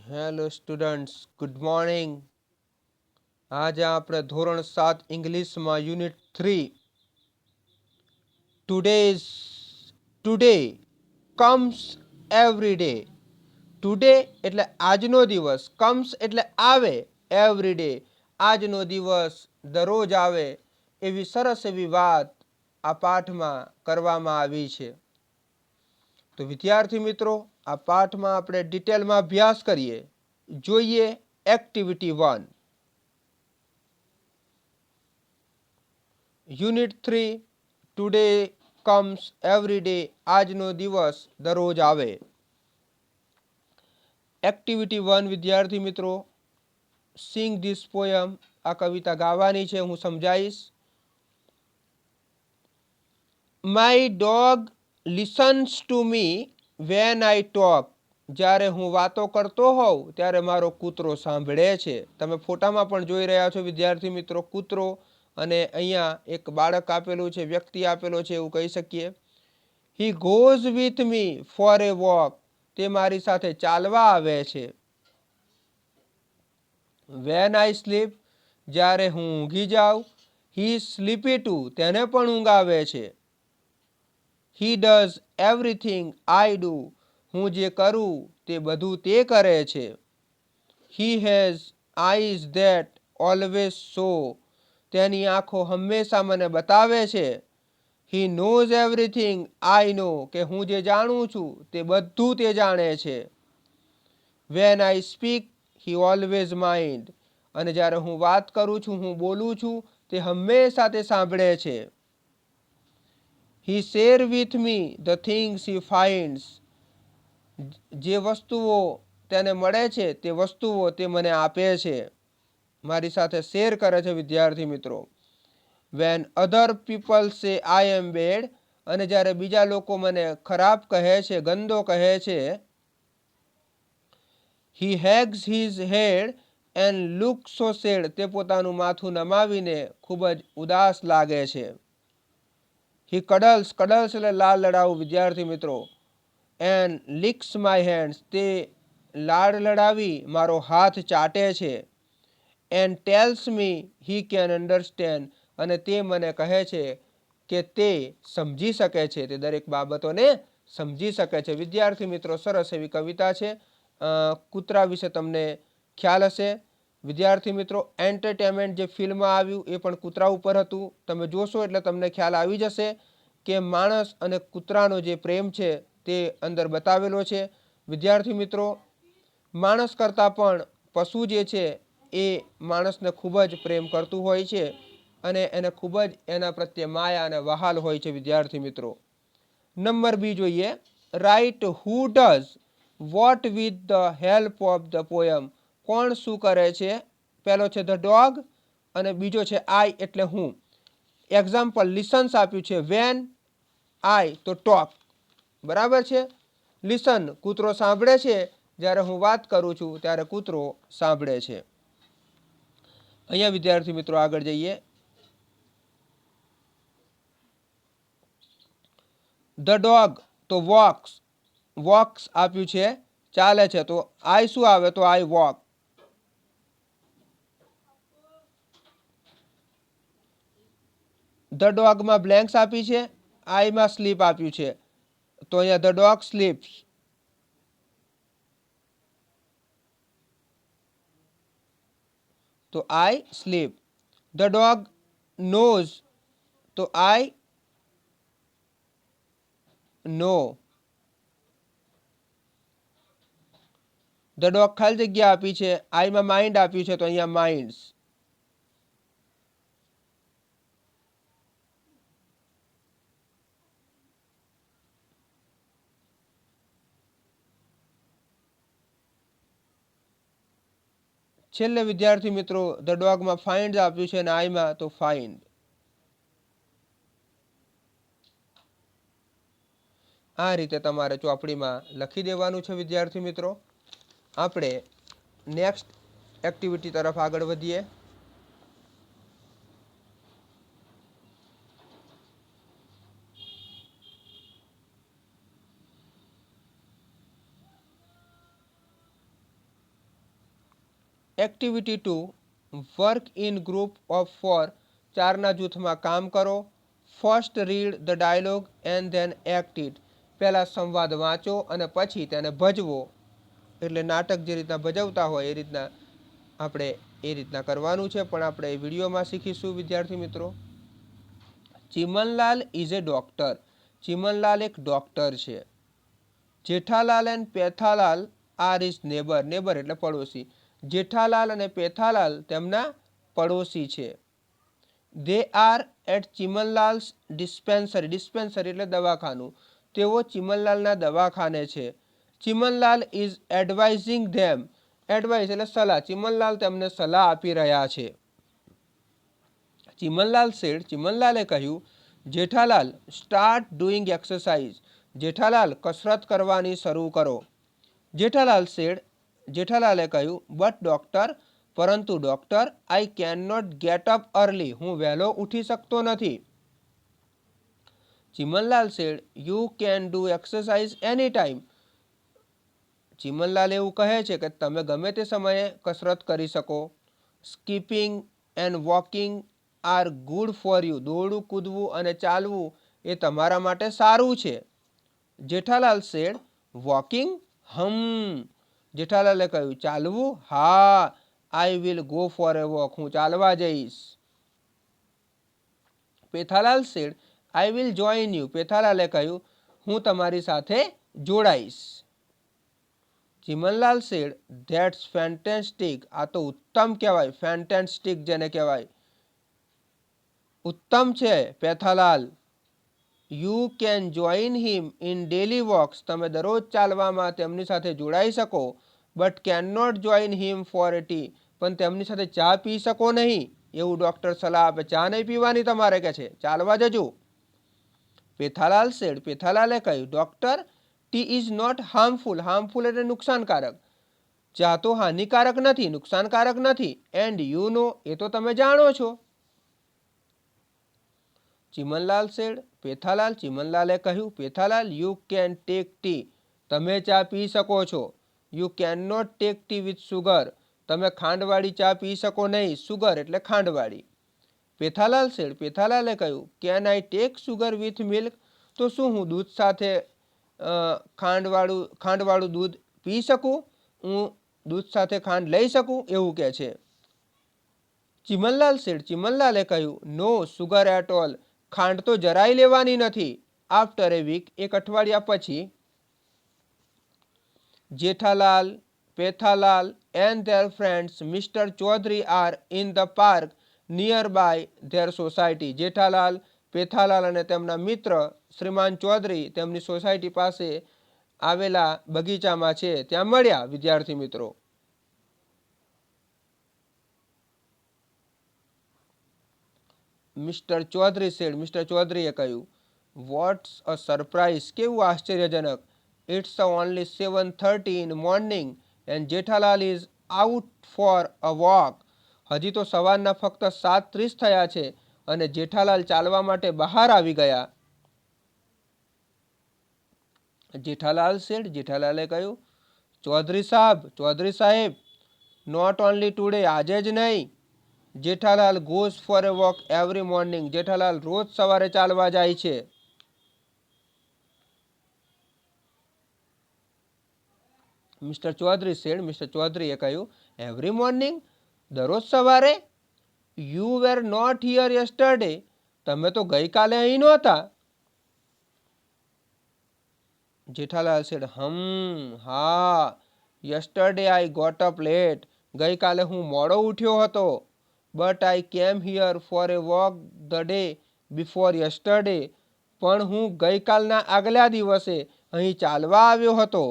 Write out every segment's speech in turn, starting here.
Hello students, good morning. આજે આપણે ધોરણ 7 ઇંગ્લિશમાં unit 3 today comes every day. Today એટલે આજનો દિવસ, કમ્સ એટલે આવે, એવરી ડે આજનો દિવસ દરરોજ આવે, એવી સરસ એવી વાત આ પાઠમાં કરવામાં આવી છે. તો વિદ્યાર્થી મિત્રો, આ પાઠમાં આપણે ડિટેલમાં અભ્યાસ કરીએ. જોઈએ activity 1, unit 3 today comes every day, આજનો દિવસ દરરોજ આવે. એક્ટિવિટી 1 વિદ્યાર્થી મિત્રો, સિંગ ધીસ પોયમ, આ કવિતા ગાવાની છે, હું સમજાવીશ. My dog listens to me when I talk. જ્યારે હું વાતો કરતો હોઉં ત્યારે મારો કૂતરો સાંભળે છે. તમે ફોટામાં પણ જોઈ રહ્યા છો વિદ્યાર્થી મિત્રો, કૂતરો અને અહીંયા એક બાળક આપેલું છે, વ્યક્તિ આપેલો છે, એવું કહી શકીએ. He goes with me for a walk. તે મારી સાથે ચાલવા આવે છે. વેન આઈ સ્લીપ, જ્યારે હું ઊંઘી જાઉં. હી સ્લીપી ટુ, તેને પણ ઊંઘ આવે છે. He does everything I do, હું જે કરું તે બધું તે કરે છે. He has eyes that always show, તેની આંખો હંમેશા મને બતાવે છે. હી નોઝ એવરીથિંગ આઈ નો, કે હું જે જાણું છું તે બધું તે જાણે છે. When I speak he always mind, અને જ્યારે હું વાત કરું છું, હું બોલું છું, તે હંમેશા તે સાંભળે છે. He share with me the things he finds, જે વસ્તુઓ તેને મળે છે તે વસ્તુઓ તે મને આપે છે, મારી સાથે શેર કરે છે. વિદ્યાર્થી મિત્રો, વેન અધર પીપલ સે આઈ એમ બેડ, અને જ્યારે બીજા લોકો મને ખરાબ કહે છે, ગંદો કહે છે. He hugs his head and look so sad, તે પોતાનું માથું નમાવીને ખૂબ જ ઉદાસ લાગે છે. હી કડલ્સ, કડલ્સ એટલે લાળ લડાવું વિદ્યાર્થી મિત્રો. એન્ડ લિક્સ માય હેન્ડ્સ, તે લાડ લડાવી મારો હાથ ચાટે છે. And tells me he can understand, અને તે મને કહે છે કે તે સમજી શકે છે, તે દરેક બાબતોને સમજી શકે છે. વિદ્યાર્થી મિત્રો, સરસ એવી કવિતા છે. કૂતરા વિશે તમને ખ્યાલ હશે. વિદ્યાર્થી મિત્રો, એન્ટરટેનમેન્ટ જે ફિલ્મમાં આવ્યું એ પણ કૂતરા ઉપર હતું. તમે જોશો એટલે તમને ખ્યાલ આવી જશે કે માણસ અને કૂતરાનો જે પ્રેમ છે તે અંદર બતાવેલો છે. વિદ્યાર્થી મિત્રો, માણસ કરતાં પણ પશુ જે છે એ માણસને ખૂબ જ પ્રેમ કરતું હોય છે અને એને ખૂબ જ એના પ્રત્યે માયા અને વહાલ હોય છે. વિદ્યાર્થી મિત્રો, નંબર 2 જોઈએ. Right who does what with the help of the poem. કોણ શું કરે છે? પહેલો છે ધ ડોગ અને બીજો છે આઈ એટલે હું. એક્ઝામ્પલ લિસન્સ આપ્યું છે. વેન આઈ તો ટોક, બરાબર છે. લિસન, કૂતરો સાંભળે છે, જ્યારે હું વાત કરું છું ત્યારે કૂતરો સાંભળે છે. અહીંયા વિદ્યાર્થી મિત્રો આગળ જઈએ. ધ ડોગ તો વોક્સ, વોક્સ આપ્યું છે, ચાલે છે, તો આઈ શું આવે? તો આઈ વોક. ધ ડોગમાં બ્લેન્ક્સ આપી છે, આઈમાં સ્લીપ આપ્યું છે, તો અહીંયા ધ ડોગ સ્લીપ્સ. તો I sleep. The dog knows, તો આઈ નો. ધ ડોગ ખાલી જગ્યા આપી છે, આઈમાં માઇન્ડ આપ્યું છે, તો અહીંયા માઇન્ડ્સ. છેલ્લે વિદ્યાર્થી મિત્રો, ધ ડોગમાં ફાઇન્ડ આપ્યું છે અને આઈમાં તો ફાઇન્ડ. આ રીતે તમારે ચોપડીમાં લખી દેવાનું છે. વિદ્યાર્થી મિત્રો, આપણે નેક્સ્ટ એક્ટિવિટી તરફ આગળ વધીએ. Activity 2 work in group of 4 ચારના જૂથમાં કામ કરો. First read the dialogue and then act it પહેલાં સંવાદ વાંચો અને પછી તેને ભજવો. એટલે નાટક જે રીતના ભજવતા હોય એ રીતના આપણે એ રીતના કરવાનું છે. પણ આપણે વિડીયોમાં શીખીશું વિદ્યાર્થી મિત્રો. Chimanlal is a doctor. Chimanlal એક ડોક્ટર છે. Jethalal and Pethalal are is neighbour. Neighbour એટલે પડોશી. જેઠાલાલ અને પેથાલાલ તેમના પડોશી છે. They are at Chimanlal's dispensary. Dispensary એટલે દવાખાનું. તેઓ ચીમનલાલના દવાખાને છે. Chimanlal is advising them. Advise એટલે સલાહ. ચીમનલાલ તેમને સલાહ આપી રહ્યા છે. ચીમનલાલ સેડ. ચીમનલાલે કહ્યું Jethalal start doing exercise. Jethalal કસરત કરવાની શરૂ કરો. જેઠાલાલ સેડ. જેઠાલાલે કહ્યું બટ ડોક્ટર પરંતુ doctor I can not get up early. હું વહેલો ઉઠી શકતો નથી. Chimanlal said you can do exercise any time. Chimanlal એવું કહે છે કે તમે ગમે તે સમયે કસરત કરી શકો. Skipping and walking are good for you. દોડવું કૂદવું અને ચાલવું એ તમારા માટે સારું છે. જેઠાલાલ સેડ વોકિંગ જેઠાલાલે કહ્યું ચાલવું હા I will go for a walk. હું ચાલવા જઈશ. Pethalal said I will join you. પેથાલાલે કહ્યું હું તમારી સાથે જોડાઈશ. Chimanlal said that's fantastic. આ તો ઉત્તમ કહેવાય. ફેન્ટેસ્ટિક જેને કહેવાય ઉત્તમ છે. Pethalal you can join him in daily walks. તમે દરરોજ ચાલવામાં તેમની સાથે જોડાઈ શકો. But can not join him for a tea. પણ તેમની સાથે ચા પી શકો નહીં. એવું ડૉક્ટર સલાહ આપે. ચા નહીં પીવાની તમારે કે છે ચાલવા જજો. પેથાલાલ સેડ. પેથાલાલે કહ્યું doctor tea is not harmful. Harmful એટલે નુકસાનકારક. ચા તો હાનિકારક નથી, નુકસાનકારક નથી. એન્ડ યુ નો એ તો તમે જાણો છો. ચીમનલાલ સેડ. પેથાલાલ. ચીમનલાલે કહ્યું Pethalal you can take tea. તમે ચા પી શકો છો. You can not take tea with sugar. તમે ખાંડવાળી ચા પી શકો નહીં. સુગર એટલે ખાંડવાળી. પેથાલાલ સેડ. પેથાલાલે કહ્યું can I take sugar with milk. તો શું હું દૂધ સાથે ખાંડવાળું દૂધ પી શકું? હું દૂધ સાથે ખાંડ લઈ શકું? એવું કહે છે. ચીમનલાલ સેડ. ચીમનલાલે કહ્યું નો સુગર એટ ઓલ. ખાંડ તો જરાય લેવાની નથી. After a week. એક અઠવાડિયા પછી Jethalal, Pethalal and their friends mister Chaudhary are in the park nearby their society. Jethalal, Pethalal અને તેમના મિત્ર શ્રીમાન ચૌધરી તેમની સોસાયટી પાસે આવેલા બગીચામાં છે ત્યાં મળ્યા. વિદ્યાર્થી મિત્રો મિસ્ટર ચૌધરી સેડ. મિસ્ટર ચૌધરીએ કહ્યું વોટ્સ અ સરપ્રાઇઝ. કેવું આશ્ચર્યજનક. It's only 7:30 in morning and Jethalal is out for a walk. હજી તો સવારના ફક્ત 7:30 થયા છે અને જેઠાલાલ ચાલવા માટે બહાર આવી ગયા. જેઠાલાલ સેડ. જેઠાલાલે કહ્યું ચૌધરી સાહેબ નોટ ઓનલી ટુડે. આજે જ નહીં. Jethalal goes four a walk every morning. Jethalal રોજ સવારે ચાલવા જાય છે. Mister Chaudhary sad. મિસ્ટર ચૌધરીએ કહ્યું એવરી મોર્નિંગ. દરરોજ સવારે. You were not here yesterday. તમે તો ગઈકાલે અહીં નહોતા. જેઠાલાલ સેડ હા yesterday I got up late. ગઈકાલે હું મોડો ઉઠ્યો હતો. But I came here for a walk the day before yesterday. પણ હું ગઈકાલના આગલા દિવસે અહીં ચાલવા આવ્યો હતો.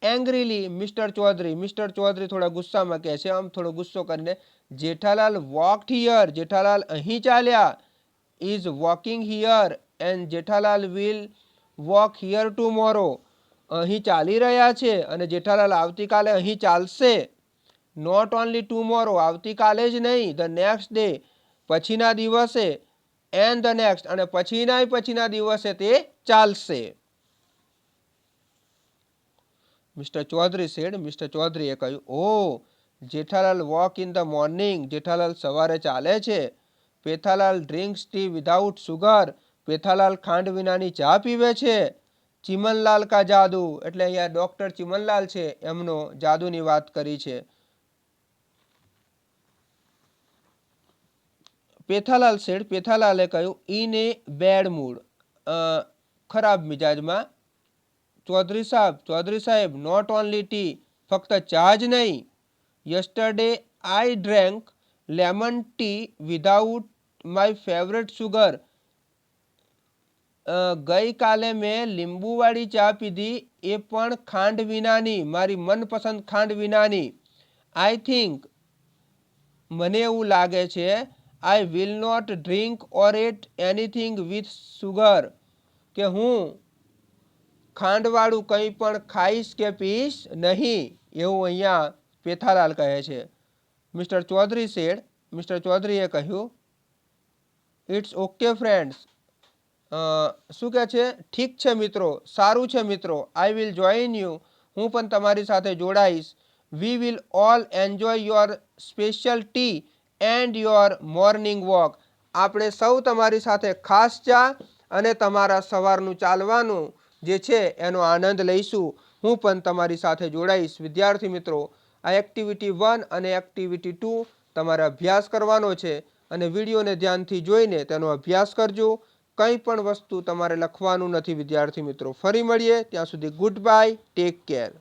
Angrily mister Chaudhary. Mister Chaudhary થોડા ગુસ્સામાં કહે છે. આમ થોડો ગુસ્સો કરીને જેઠાલાલ વોકડ હિયર. જેઠાલાલ અહીં ચાલ્યા. Is walking here and Jethalal will walk here tomorrow. અહીં ચાલી રહ્યા છે અને જેઠાલાલ આવતીકાલે અહીં ચાલશે. Not only tomorrow. આવતીકાલે જ નહીં. The next day. પછીના દિવસે. And the next. અને પછીના દિવસે તે ચાલશે. મિસ્ટર ચૌધરી સેડ, મિસ્ટર ચૌધરીએ કહ્યું, ઓ Jethalal walk in the morning, Jethalal સવારે ચાલે છે. Pethalal drinks tea without sugar, Pethalal ખાંડ વિનાની ચા પીવે છે. ચિમનલાલ કા જાદુ, એટલે અહીંયા ડોક્ટર ચિમનલાલ છે એમનો જાદુની વાત કરી છે. પેથાલાલ સેડ, પેથાલાલે કહ્યું, ઇન એ બેડ મૂડ, ખરાબ મિજાજમાં. ચૌધરી સાહેબ, નોટ ઓનલી ટી, ફક્ત ચા જ નહીં. Yesterday I drank lemon tea without my favourite sugar, ગઈકાલે મેં લીંબુવાળી ચા પીધી, એ પણ ખાંડ વિનાની, મારી મનપસંદ ખાંડ વિનાની. આઈ થિંક, મને એવું લાગે છે, I will not drink or eat anything with sugar, કે હું ખાંડવાળું કંઈ પણ ખાઈશ કે પીશ નહીં, એવું અહીંયા પેથાલાલ કહે છે. મિસ્ટર ચૌધરી સેડ, મિસ્ટર ચૌધરીએ કહ્યું, ઇટ્સ ઓકે ફ્રેન્ડ્સ, શું કહે છે, ઠીક છે મિત્રો, સારું છે મિત્રો. આઈ વિલ જોઈન યુ, હું પણ તમારી સાથે જોડાઈશ. We will all enjoy your special tea and your morning walk, આપણે સૌ તમારી સાથે ખાસ ચા અને તમારા સવારનું ચાલવાનું જે છે એનો આનંદ લઈશું. હું પણ તમારી સાથે જોડાઈશ. વિદ્યાર્થી મિત્રો, આ એક્ટિવિટી 1 અને એક્ટિવિટી 2 તમારે અભ્યાસ કરવાનો છે અને વિડીયોને ધ્યાનથી જોઈને તેનો અભ્યાસ કરજો. કંઈ પણ વસ્તુ તમારે લખવાનું નથી વિદ્યાર્થી મિત્રો. ફરી મળીએ, ત્યાં સુધી ગુડ બાય, ટેક કેર.